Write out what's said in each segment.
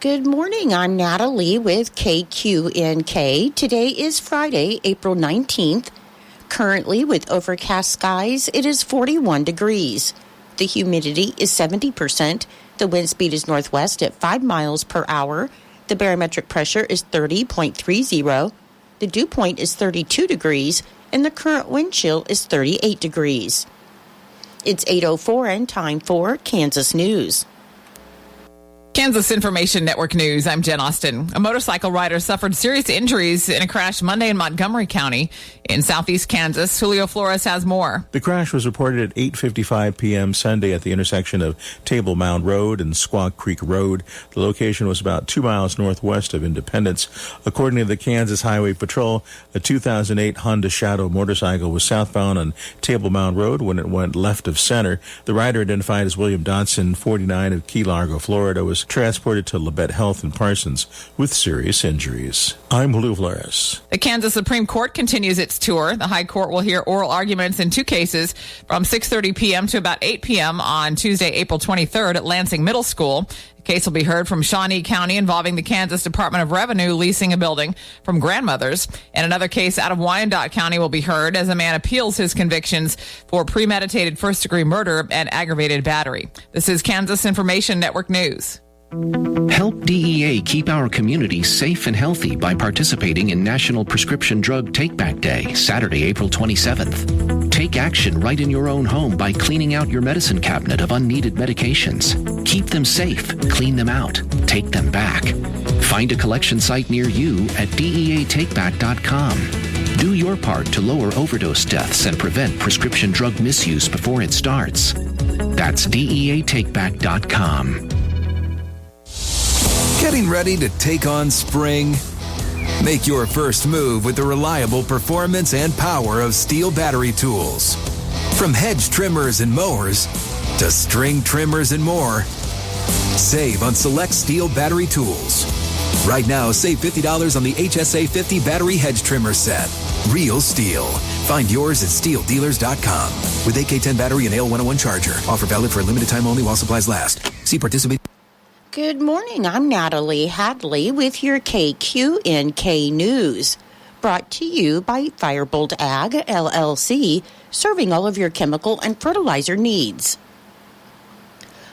Good morning. I'm Natalie with KQNK. Today is Friday, April 19th. Currently, with overcast skies, it is 41 degrees. The humidity is 70%. The wind speed is northwest at 5 miles per hour. The barometric pressure is 30.30. The dew point is 32 degrees, and the current wind chill is 38 degrees. It's 8:04 and time for Kansas News. Kansas Information Network News. I'm Jen Austin. A motorcycle rider suffered serious injuries in a crash Monday in Montgomery County in southeast Kansas. Julio Flores has more. The crash was reported at 8:55 p.m. Sunday at the intersection of Table Mound Road and Squaw Creek Road. The location was about 2 miles northwest of Independence. According to the Kansas Highway Patrol, a 2008 Honda Shadow motorcycle was southbound on Table Mound Road when it went left of center. The rider, identified as William Dodson, 49, of Key Largo, Florida, was transported to Labette Health in Parsons with serious injuries. I'm Julio Flores. The Kansas Supreme Court continues its tour. The High Court will hear oral arguments in two cases from 6:30 p.m. to about 8 p.m. on Tuesday, April 23rd at Lansing Middle School. The case will be heard from Shawnee County involving the Kansas Department of Revenue leasing a building from grandmothers. And another case out of Wyandotte County will be heard as a man appeals his convictions for premeditated first-degree murder and aggravated battery. This is Kansas Information Network News. Help DEA keep our communities safe and healthy by participating in National Prescription Drug Take-Back Day, Saturday, April 27th. Take action right in your own home by cleaning out your medicine cabinet of unneeded medications. Keep them safe, clean them out, take them back. Find a collection site near you at DEATakeback.com. Do your part to lower overdose deaths and prevent prescription drug misuse before it starts. That's DEATakeback.com. Getting ready to take on spring? Make your first move with the reliable performance and power of Steel battery tools. From hedge trimmers and mowers to string trimmers and more, save on select Steel battery tools. Right now, save $50 on the HSA 50 battery hedge trimmer set. Real Steel. Find yours at steeldealers.com. With AK10 battery and AL101 charger. Offer valid for a limited time only while supplies last. See participating. Good morning. I'm Natalie Hadley with your KQNK News. Brought to you by Firebolt Ag, LLC, serving all of your chemical and fertilizer needs.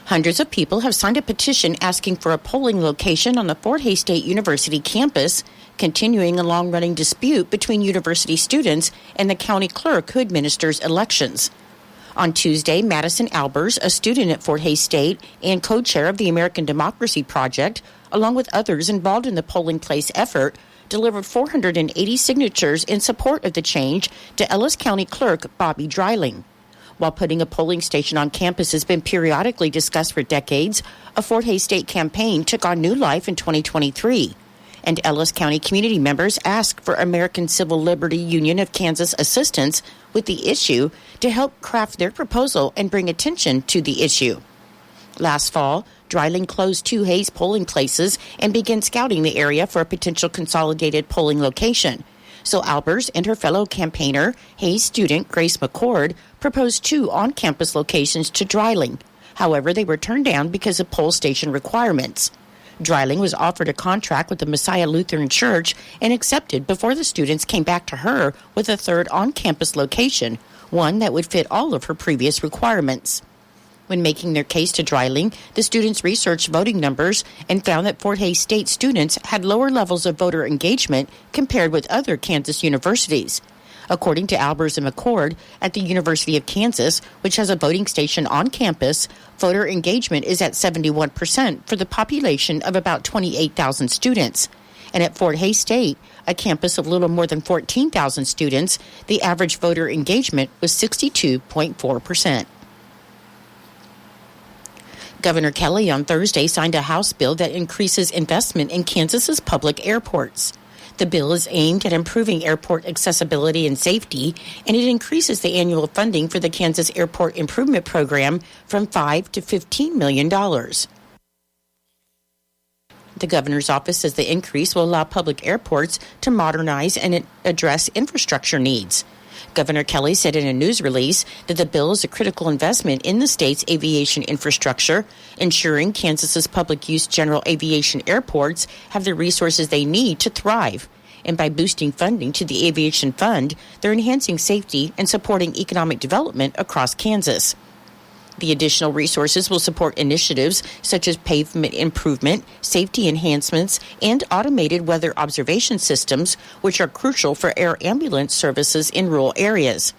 Hundreds of people have signed a petition asking for a polling location on the Fort Hays State University campus, continuing a long-running dispute between university students and the county clerk who administers elections. On Tuesday, Madison Albers, a student at Fort Hays State and co-chair of the American Democracy Project, along with others involved in the polling place effort, delivered 480 signatures in support of the change to Ellis County Clerk Bobby Dreiling. While putting a polling station on campus has been periodically discussed for decades, a Fort Hays State campaign took on new life in 2023. And Ellis County community members asked for American Civil Liberty Union of Kansas assistance with the issue to help craft their proposal and bring attention to the issue. Last fall, Dreiling closed 2 Hays polling places and began scouting the area for a potential consolidated polling location. So Albers and her fellow campaigner, Hays student Grace McCord, proposed 2 on-campus locations to Dreiling. However, they were turned down because of poll station requirements. Dreiling was offered a contract with the Messiah Lutheran Church and accepted before the students came back to her with a 3rd on-campus location, one that would fit all of her previous requirements. When making their case to Dreiling, the students researched voting numbers and found that Fort Hays State students had lower levels of voter engagement compared with other Kansas universities. According to Albers and McCord, at the University of Kansas, which has a voting station on campus, voter engagement is at 71% for the population of about 28,000 students. And at Fort Hays State, a campus of little more than 14,000 students, the average voter engagement was 62.4%. Governor Kelly on Thursday signed a House bill that increases investment in Kansas's public airports. The bill is aimed at improving airport accessibility and safety, and it increases the annual funding for the Kansas Airport Improvement Program from $5 to $15 million. The governor's office says the increase will allow public airports to modernize and address infrastructure needs. Governor Kelly said in a news release that the bill is a critical investment in the state's aviation infrastructure, ensuring Kansas's public use general aviation airports have the resources they need to thrive. And by boosting funding to the Aviation Fund, they're enhancing safety and supporting economic development across Kansas. The additional resources will support initiatives such as pavement improvement, safety enhancements, and automated weather observation systems, which are crucial for air ambulance services in rural areas.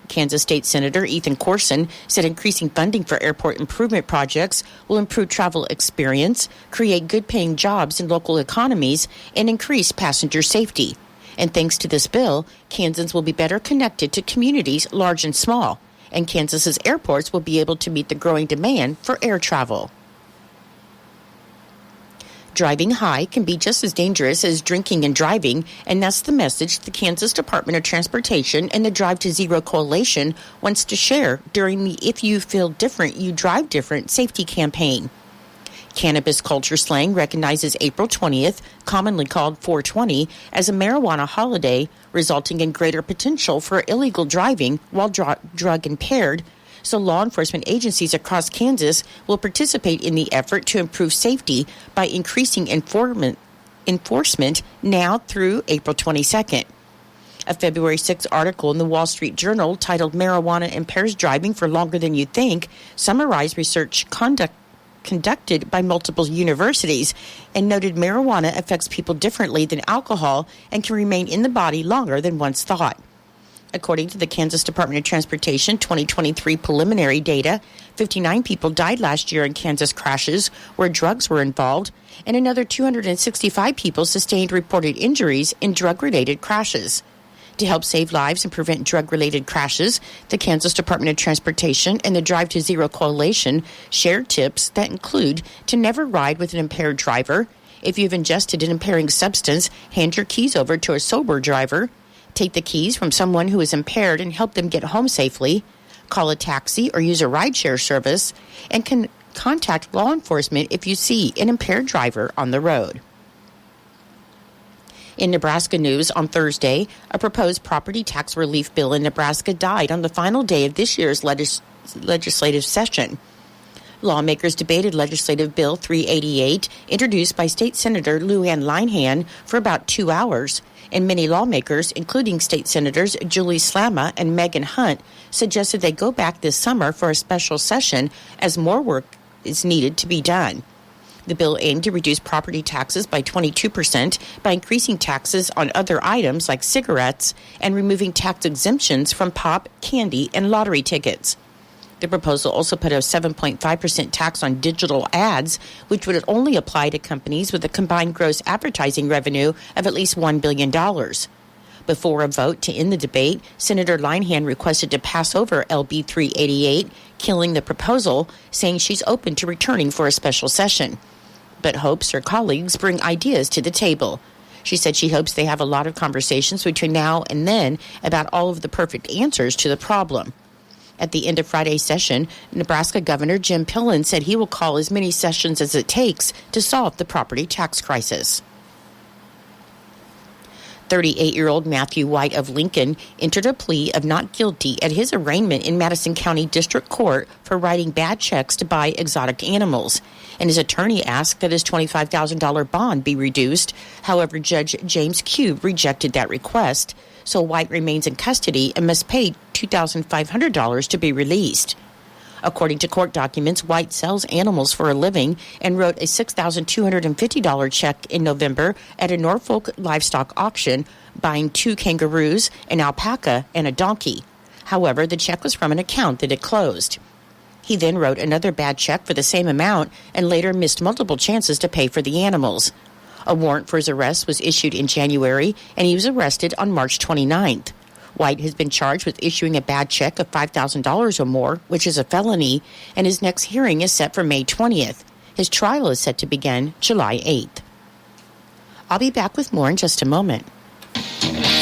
Kansas State Senator Ethan Corson said increasing funding for airport improvement projects will improve travel experience, create good-paying jobs in local economies, and increase passenger safety. And thanks to this bill, Kansans will be better connected to communities large and small, and Kansas's airports will be able to meet the growing demand for air travel. Driving high can be just as dangerous as drinking and driving, and that's the message the Kansas Department of Transportation and the Drive to Zero Coalition wants to share during the If You Feel Different, You Drive Different safety campaign. Cannabis culture slang recognizes April 20th, commonly called 420, as a marijuana holiday, resulting in greater potential for illegal driving while drug impaired. So law enforcement agencies across Kansas will participate in the effort to improve safety by increasing enforcement now through April 22nd. A February 6 article in the Wall Street Journal titled "Marijuana Impairs Driving for Longer Than You Think" summarized research conducted by multiple universities and noted marijuana affects people differently than alcohol and can remain in the body longer than once thought. According to the Kansas Department of Transportation 2023 preliminary data, 59 people died last year in Kansas crashes where drugs were involved, and another 265 people sustained reported injuries in drug-related crashes. To help save lives and prevent drug-related crashes, the Kansas Department of Transportation and the Drive to Zero Coalition shared tips that include to never ride with an impaired driver. If you've ingested an impairing substance, hand your keys over to a sober driver. Take the keys from someone who is impaired and help them get home safely. Call a taxi or use a rideshare service, and can contact law enforcement if you see an impaired driver on the road. In Nebraska news, on Thursday, a proposed property tax relief bill in Nebraska died on the final day of this year's legislative session. Lawmakers debated Legislative Bill 388, introduced by State Senator Lou Ann Linehan, for about 2 hours, and many lawmakers, including State Senators Julie Slama and Megan Hunt, suggested they go back this summer for a special session as more work is needed to be done. The bill aimed to reduce property taxes by 22% by increasing taxes on other items like cigarettes and removing tax exemptions from pop, candy, and lottery tickets. The proposal also put a 7.5% tax on digital ads, which would only apply to companies with a combined gross advertising revenue of at least $1 billion. Before a vote to end the debate, Senator Linehan requested to pass over LB 388, killing the proposal, saying she's open to returning for a special session, but hopes her colleagues bring ideas to the table. She said she hopes they have a lot of conversations between now and then about all of the perfect answers to the problem. At the end of Friday's session, Nebraska Governor Jim Pillen said he will call as many sessions as it takes to solve the property tax crisis. 38-year-old Matthew White of Lincoln entered a plea of not guilty at his arraignment in Madison County District Court for writing bad checks to buy exotic animals, and his attorney asked that his $25,000 bond be reduced. However, Judge James Cube rejected that request, so White remains in custody and must pay $2,500 to be released. According to court documents, White sells animals for a living and wrote a $6,250 check in November at a Norfolk livestock auction, buying 2 kangaroos, an alpaca, and a donkey. However, the check was from an account that had closed. He then wrote another bad check for the same amount and later missed multiple chances to pay for the animals. A warrant for his arrest was issued in January, and he was arrested on March 29th. White has been charged with issuing a bad check of $5,000 or more, which is a felony, and his next hearing is set for May 20th. His trial is set to begin July 8th. I'll be back with more in just a moment.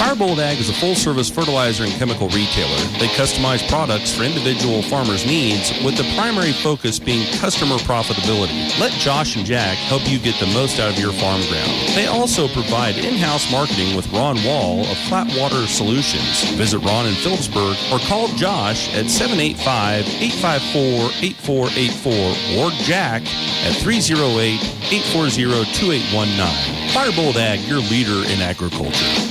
Firebolt Ag is a full-service fertilizer and chemical retailer. They customize products for individual farmers' needs, with the primary focus being customer profitability. Let Josh and Jack help you get the most out of your farm ground. They also provide in-house marketing with Ron Wall of Flatwater Solutions. Visit Ron in Phillipsburg or call Josh at 785-854-8484 or Jack at 308-840-2819. Firebolt Ag, your leader in agriculture.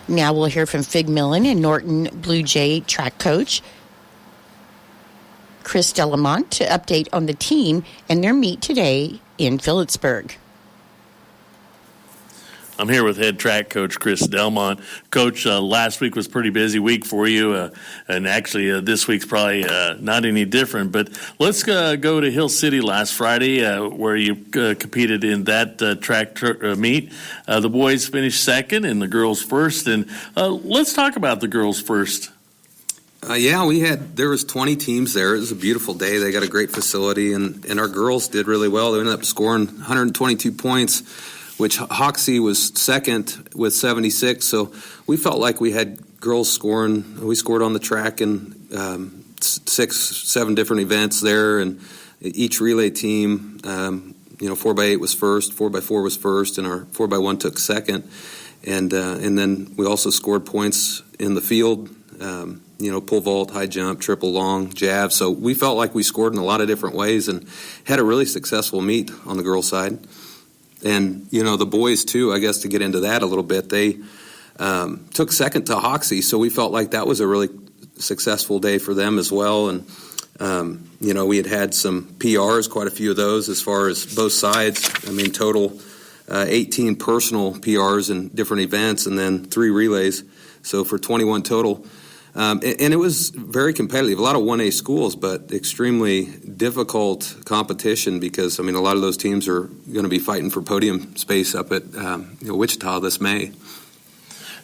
Now we'll hear from Fig Millen and Norton Blue Jay track coach Chris Delamont to update on the team and their meet today in Phillipsburg. I'm here with head track coach Chris Delmont. Coach, last week was a pretty busy week for you, and actually this week's probably not any different. But let's go to Hill City last Friday, where you competed in that track meet. The boys finished second and the girls first. And let's talk about the girls first. There was 20 teams there. It was a beautiful day. They got a great facility, and our girls did really well. They ended up scoring 122 points, which Hoxie was second with 76. So we felt like we had girls scoring. We scored on the track in 6-7 different events there, and each relay team, 4x8 was first, 4x4 was first, and our 4x1 took second. And then we also scored points in the field, pole vault, high jump, triple long, jab. So we felt like we scored in a lot of different ways and had a really successful meet on the girls' side. And, the boys, too, I guess to get into that a little bit, they took second to Hoxie, so we felt like that was a really successful day for them as well. And, we had some PRs, quite a few of those as far as both sides. Total 18 personal PRs in different events and then 3 relays, so for 21 total. And it was very competitive. A lot of 1A schools, but extremely difficult competition because, a lot of those teams are going to be fighting for podium space up at Wichita this May.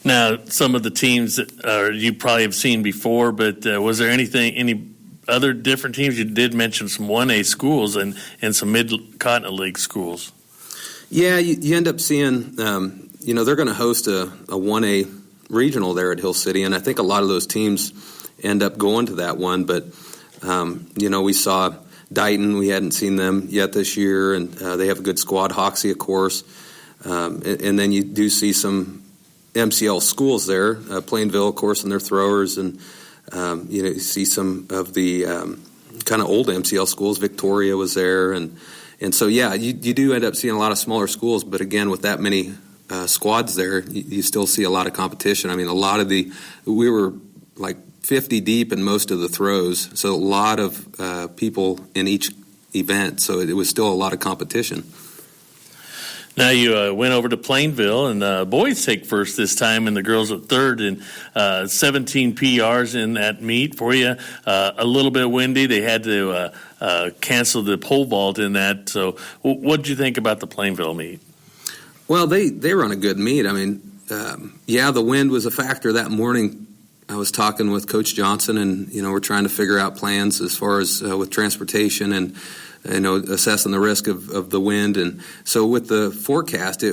Now, some of the teams that you probably have seen before, but was there any other different teams? You did mention some 1A schools and some Mid-Continent League schools. Yeah, you end up seeing, they're going to host a 1A regional there at Hill City, and I think a lot of those teams end up going to that one. But we saw Dighton. We hadn't seen them yet this year, and they have a good squad. Hoxie, of course, and then you do see some MCL schools there. Plainville, of course, and their throwers, and you see some of the kind of old MCL schools. Victoria was there, and so you do end up seeing a lot of smaller schools. But again, with that many squads there, you still see a lot of competition. We were like 50 deep in most of the throws, so a lot of people in each event, so it was still a lot of competition. Now you went over to Plainville, and boys take first this time, and the girls at third, and 17 PRs in that meet for you. A little bit windy. They had to cancel the pole vault in that. So what did you think about the Plainville meet? Well, they run a good meet. The wind was a factor that morning. I was talking with Coach Johnson, and we're trying to figure out plans as far as with transportation and assessing the risk of the wind. And so with the forecast,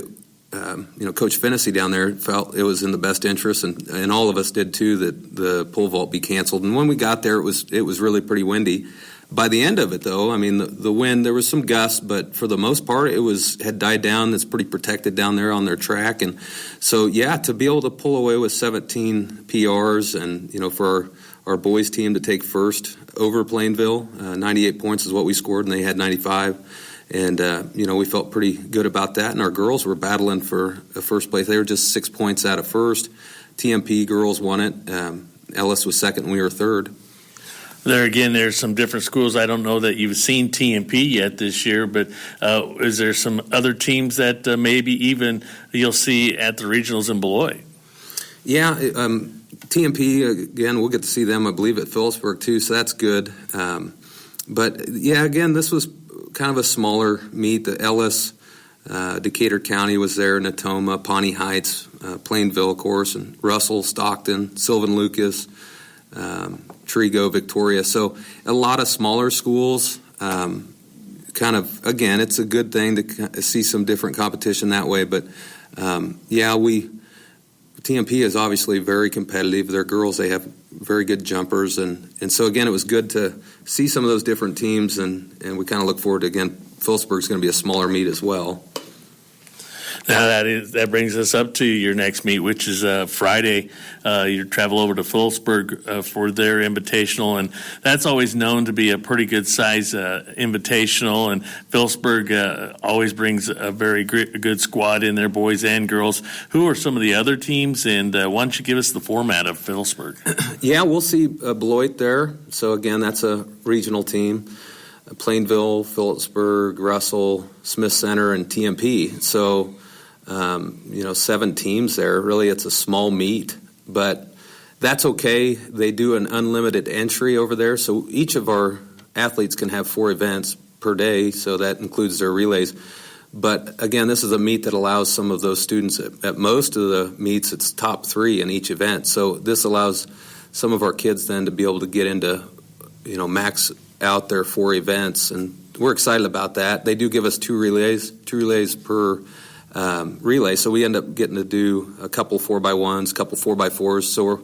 Coach Fennessy down there felt it was in the best interest, and all of us did too, that the pole vault be canceled. And when we got there, it was really pretty windy. By the end of it, though, the wind, there was some gusts, but for the most part, it had died down. It's pretty protected down there on their track. And so, to be able to pull away with 17 PRs and, for our boys team to take first over Plainville, 98 points is what we scored, and they had 95. And, we felt pretty good about that. And our girls were battling for first place. They were just 6 points out of first. TMP girls won it. Ellis was second, and we were third. There again, there's some different schools. I don't know that you've seen TMP yet this year, but is there some other teams that maybe even you'll see at the regionals in Beloit? Yeah, TMP, again, we'll get to see them, I believe, at Phillipsburg too, so that's good. But, again, this was kind of a smaller meet. The Ellis, Decatur County was there, Natoma, Pawnee Heights, Plainville, of course, and Russell, Stockton, Sylvan Lucas, Trigo, Victoria. So a lot of smaller schools. kind of, again, it's a good thing to see some different competition that way. But TMP is obviously very competitive. They're girls; they have very good jumpers, and so again, it was good to see some of those different teams, and we kind of look forward to, again, Phillipsburg's going to be a smaller meet as well. Now that brings us up to your next meet, which is Friday. You travel over to Phillipsburg for their invitational, and that's always known to be a pretty good size invitational. And Phillipsburg always brings a very good squad in there, boys and girls. Who are some of the other teams? And why don't you give us the format of Phillipsburg? Yeah, we'll see Beloit there. So again, that's a regional team. Plainville, Phillipsburg, Russell, Smith Center, and TMP. So 7 teams there. Really, it's a small meet, but that's okay. They do an unlimited entry over there, so each of our athletes can have 4 events per day, so that includes their relays. But again, this is a meet that allows some of those students at most of the meets, it's top 3 in each event. So this allows some of our kids then to be able to get into, max out their 4 events, and we're excited about that. They do give us 2 relays per relay, so we end up getting to do a couple 4x1s, a couple 4x4s. So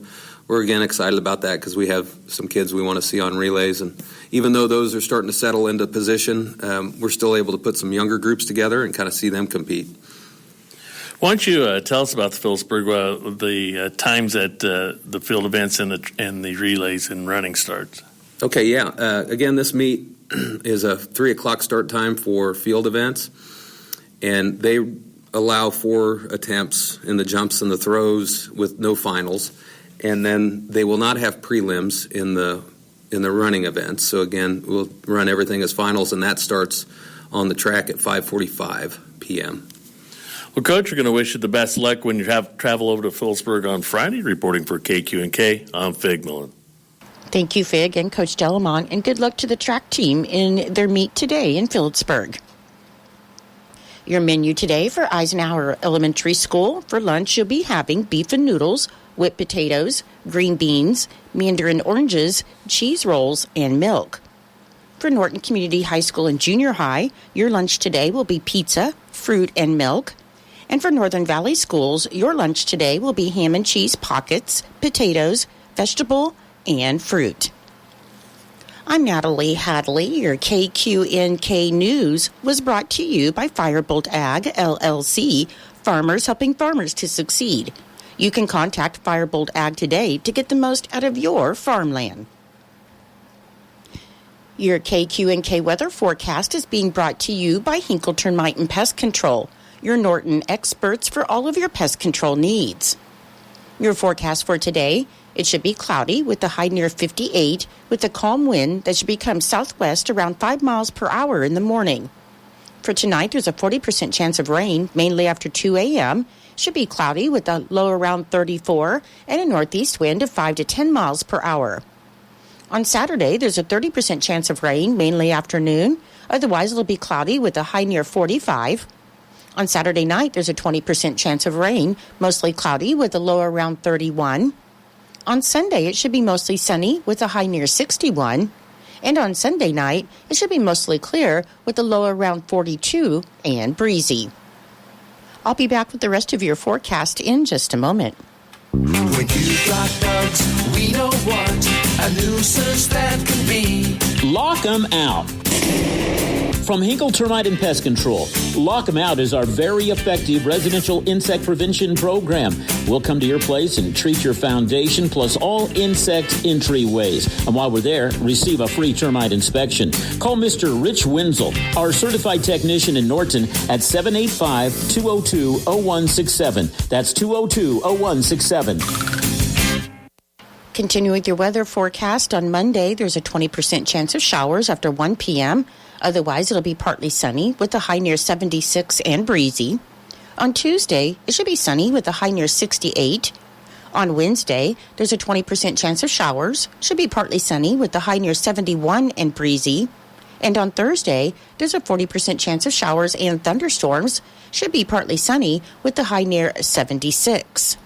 we're again excited about that because we have some kids we want to see on relays, and even though those are starting to settle into position, we're still able to put some younger groups together and kind of see them compete. Why don't you tell us about the Phillipsburg, the times that the field events and the relays and running starts? Okay, yeah. Again, this meet is a 3 o'clock start time for field events, and they allow 4 attempts in the jumps and the throws with no finals, and then they will not have prelims in the running events. So again, we'll run everything as finals, and that starts on the track at 5:45 p.m. Well, Coach, we're going to wish you the best luck when you travel over to Phillipsburg on Friday. Reporting for KQNK, I'm Fig Millen. Thank you, Fig and Coach Delamont, and good luck to the track team in their meet today in Phillipsburg. Your menu today for Eisenhower Elementary School. For lunch, you'll be having beef and noodles, whipped potatoes, green beans, mandarin oranges, cheese rolls, and milk. For Norton Community High School and Junior High, your lunch today will be pizza, fruit, and milk. And for Northern Valley Schools, your lunch today will be ham and cheese pockets, potatoes, vegetable, and fruit. I'm Natalie Hadley. Your KQNK News was brought to you by Firebolt Ag, LLC, farmers helping farmers to succeed. You can contact Firebolt Ag today to get the most out of your farmland. Your KQNK weather forecast is being brought to you by Hinkle Termite and Pest Control, your Norton experts for all of your pest control needs. Your forecast for today: it should be cloudy with a high near 58 with a calm wind that should become southwest around 5 miles per hour in the morning. For tonight, there's a 40% chance of rain, mainly after 2 a.m. Should be cloudy with a low around 34 and a northeast wind of 5 to 10 miles per hour. On Saturday, there's a 30% chance of rain, mainly afternoon. Otherwise, it'll be cloudy with a high near 45. On Saturday night, there's a 20% chance of rain, mostly cloudy with a low around 31. On Sunday, it should be mostly sunny with a high near 61. And on Sunday night, it should be mostly clear with a low around 42 and breezy. I'll be back with the rest of your forecast in just a moment. When you've got bugs, we know what a nuisance that can be. Lock 'em out. From Hinkle Termite and Pest Control, Lock 'em Out is our very effective residential insect prevention program. We'll come to your place and treat your foundation plus all insect entryways. And while we're there, receive a free termite inspection. Call Mr. Rich Wenzel, our certified technician in Norton, at 785-202-0167. That's 202-0167. Continue with your weather forecast. On Monday, there's a 20% chance of showers after 1 p.m. Otherwise, it'll be partly sunny with a high near 76 and breezy. On Tuesday, it should be sunny with a high near 68. On Wednesday, there's a 20% chance of showers. Should be partly sunny with a high near 71 and breezy. And on Thursday, there's a 40% chance of showers and thunderstorms. Should be partly sunny with a high near 76.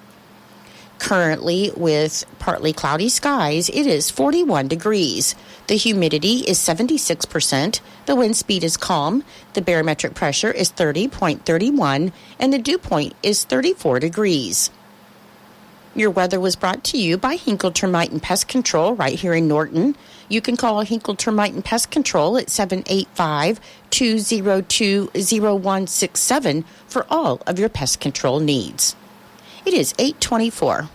Currently, with partly cloudy skies, it is 41 degrees. The humidity is 76%. The wind speed is calm. The barometric pressure is 30.31, and the dew point is 34 degrees. Your weather was brought to you by Hinkle Termite and Pest Control right here in Norton. You can call Hinkle Termite and Pest Control at 785-202-0167 for all of your pest control needs. It is 8:24.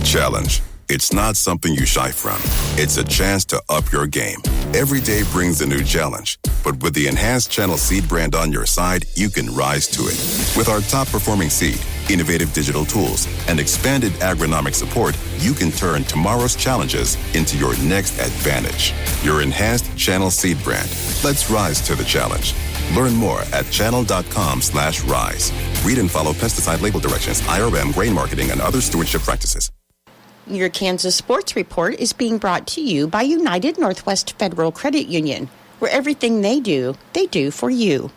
Challenge. It's not something you shy from. It's a chance to up your game. Every day brings a new challenge. But with the enhanced Channel Seed brand on your side, you can rise to it. With our top-performing seed, innovative digital tools, and expanded agronomic support, you can turn tomorrow's challenges into your next advantage. Your enhanced Channel Seed brand. Let's rise to the challenge. Learn more at channel.com/rise. Read and follow pesticide label directions, IRM, grain marketing, and other stewardship practices. Your Kansas Sports Report is being brought to you by United Northwest Federal Credit Union, where everything they do for you.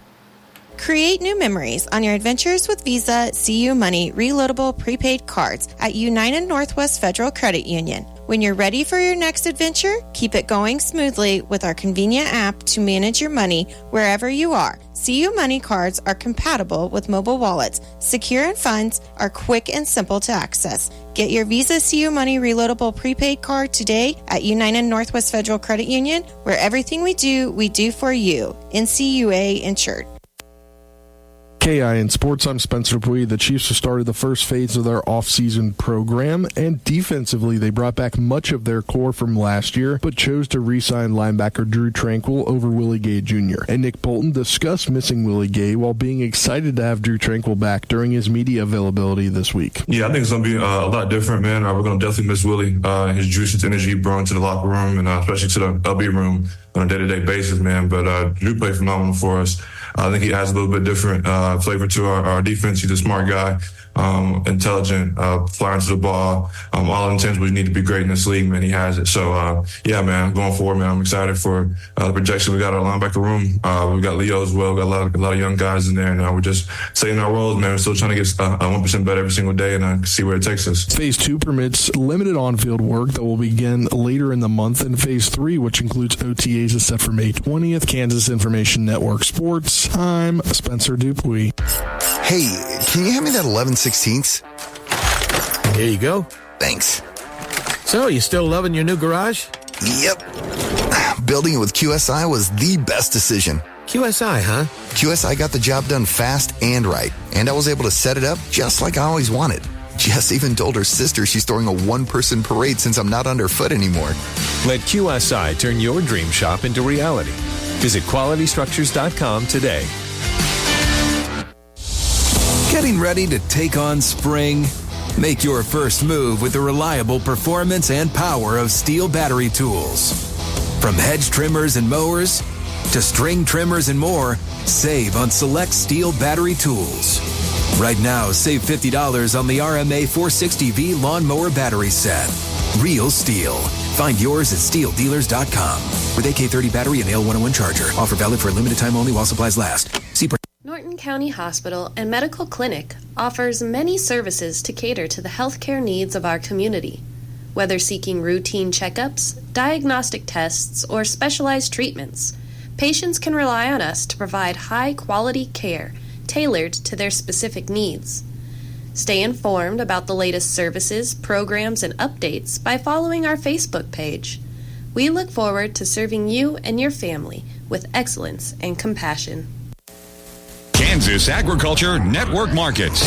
Create new memories on your adventures with Visa, CU Money, reloadable prepaid cards at United Northwest Federal Credit Union. When you're ready for your next adventure, keep it going smoothly with our convenient app to manage your money wherever you are. CU Money cards are compatible with mobile wallets, secure, and funds are quick and simple to access. Get your Visa CU Money reloadable prepaid card today at United Northwest Federal Credit Union, where everything we do for you. NCUA insured. KIN Sports, I'm Spencer Dupuy. The Chiefs have started the first phase of their offseason program, and defensively, they brought back much of their core from last year, but chose to re-sign linebacker Drew Tranquill over Willie Gay Jr. And Nick Bolton discussed missing Willie Gay while being excited to have Drew Tranquill back during his media availability this week. Yeah, I think it's going to be a lot different, man. We're going to definitely miss Willie, his juice, his energy he brought into the locker room, and especially to the LB room on a day-to-day basis, man. But Drew played phenomenal for us. I think he adds a little bit different flavor to our defense. He's a smart guy, intelligent, flying to the ball. All intangibles need to be great in this league, man. He has it. So, yeah, man, going forward, man, I'm excited for the projection. We got our linebacker room. We got Leo as well. We got a lot of young guys in there, and we're just staying our roles, man. We're still trying to get 1% better every single day and see where it takes us. Phase 2 permits limited on-field work that will begin later in the month, and Phase 3, which includes OTAs, is set for May 20th. Kansas Information Network Sports. I'm Spencer Dupuy. Hey, can you hand me that 11/16? Here you go. Thanks. So, you still loving your new garage? Yep. Building it with QSI was the best decision. QSI, huh? QSI got the job done fast and right, and I was able to set it up just like I always wanted. Jess even told her sister she's throwing a one-person parade since I'm not underfoot anymore. Let QSI turn your dream shop into reality. Visit qualitystructures.com today. Getting ready to take on spring? Make your first move with the reliable performance and power of Steel battery tools. From hedge trimmers and mowers to string trimmers and more, save on select Steel battery tools. Right now, save $50 on the RMA 460V lawnmower battery set. Real Steel. Find yours at steeldealers.com. With AK30 battery and AL101 charger. Offer valid for a limited time only while supplies last. See Norton County Hospital and Medical Clinic offers many services to cater to the healthcare needs of our community. Whether seeking routine checkups, diagnostic tests, or specialized treatments, patients can rely on us to provide high-quality care tailored to their specific needs. Stay informed about the latest services, programs, and updates by following our Facebook page. We look forward to serving you and your family with excellence and compassion. Kansas Agriculture Network Markets.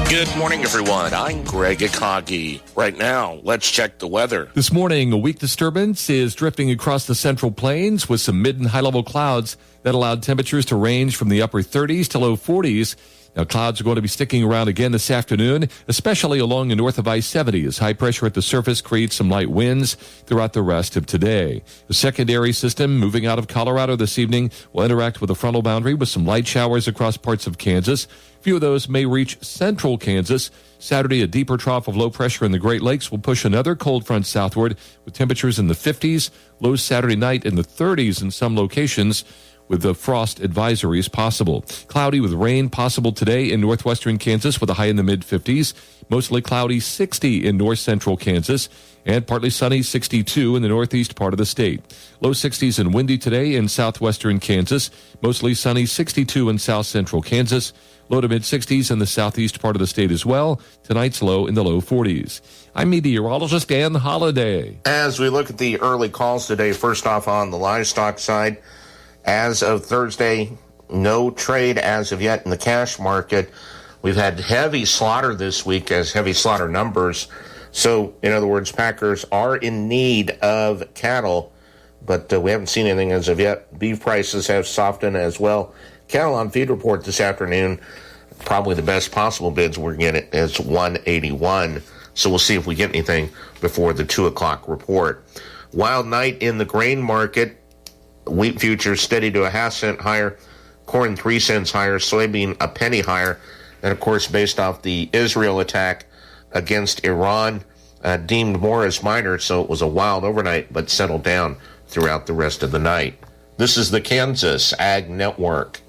Good morning, everyone. I'm Greg Akagi. Right now, let's check the weather. This morning, a weak disturbance is drifting across the central plains with some mid and high-level clouds that allowed temperatures to range from the upper 30s to low 40s. Now, clouds are going to be sticking around again this afternoon, especially along the north of I-70 as high pressure at the surface creates some light winds throughout the rest of today. The secondary system moving out of Colorado this evening will interact with the frontal boundary with some light showers across parts of Kansas. A few of those may reach central Kansas. Saturday, a deeper trough of low pressure in the Great Lakes will push another cold front southward with temperatures in the 50s, lows Saturday night in the 30s in some locations, with the frost advisories possible. Cloudy with rain possible today in northwestern Kansas with a high in the mid-50s. Mostly cloudy, 60 in north central Kansas, and partly sunny, 62 in the northeast part of the state. Low 60s and windy today in southwestern Kansas. Mostly sunny, 62 in south central Kansas. Low to mid 60s in the southeast part of the state as well. Tonight's low in the low 40s. I'm meteorologist Dan Holliday. As we look at the early calls today, first off on the livestock side, as of Thursday, no trade as of yet in the cash market. We've had heavy slaughter this week as heavy slaughter numbers. So, in other words, packers are in need of cattle, but we haven't seen anything as of yet. Beef prices have softened as well. Cattle on feed report this afternoon, probably the best possible bids we're getting is 181. So we'll see if we get anything before the 2 o'clock report. Wild night in the grain market. Wheat futures steady to a half cent higher. Corn 3 cents higher. Soybean a penny higher. And, of course, based off the Israel attack against Iran, deemed more as minor, so it was a wild overnight, but settled down throughout the rest of the night. This is the Kansas Ag Network.